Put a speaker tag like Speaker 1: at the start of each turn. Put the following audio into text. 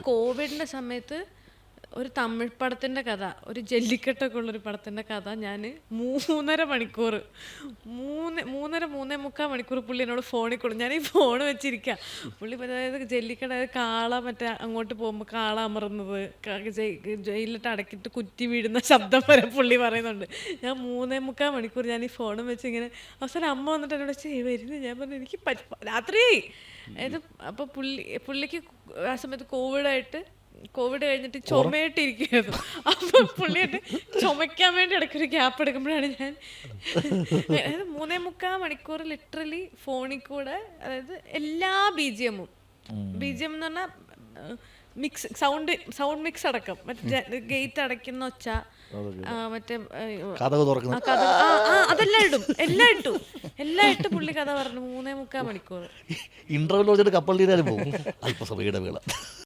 Speaker 1: കോവിഡിന്റെ സമയത്ത് ഒരു തമിഴ് പടത്തിന്റെ കഥ, ഒരു ജല്ലിക്കെട്ടൊക്കെ ഉള്ളൊരു പടത്തിന്റെ കഥ ഞാൻ 3.5 മണിക്കൂർ, 3.5 പുള്ളി എന്നോട് ഫോണിൽ കൊടുക്കും. ഞാൻ ഈ ഫോൺ വെച്ചിരിക്കുക. പുള്ളി അതായത് ജല്ലിക്കെട്ട്, അതായത് കാള മറ്റേ അങ്ങോട്ട് പോകുമ്പോൾ കാള അമറുന്നത്, ജയിലിലിട്ട് അടക്കിയിട്ട് കുറ്റി വീഴുന്ന ശബ്ദം വരെ പുള്ളി പറയുന്നുണ്ട്. ഞാൻ 3.25 മണിക്കൂർ ഞാൻ ഈ ഫോണും വെച്ച് ഇങ്ങനെ, അവസാനം അമ്മ വന്നിട്ട് എന്നോട് വരുന്നു. ഞാൻ പറഞ്ഞു എനിക്ക് രാത്രി അതായത്. അപ്പോൾ പുള്ളിക്ക് ആ സമയത്ത് കോവിഡ് കഴിഞ്ഞിട്ട് ചുമയായിട്ടിരിക്കുകയായിരുന്നു. അപ്പൊ പുള്ളിയായിട്ട് ചുമയ്ക്കാൻ വേണ്ടി ഇടയ്ക്കൊരു ഗ്യാപ്പ് എടുക്കുമ്പോഴാണ് ഞാൻ അതായത് 3.25 മണിക്കൂർ ലിറ്ററലി ഫോണിൽ കൂടെ, അതായത് എല്ലാ BGM എന്ന് പറഞ്ഞാൽ സൗണ്ട് മിക്സ് അടക്കം, മറ്റേ ഗേറ്റ് അടയ്ക്കുന്ന ഒച്ച, മറ്റേ അതെല്ലാം ഇട്ട് പുള്ളി കഥ പറഞ്ഞു 3.25 മണിക്കൂർ.
Speaker 2: ഇന്റർവെൽ കപ്പൽ പോകും അല്പസമയ ഇടവേള.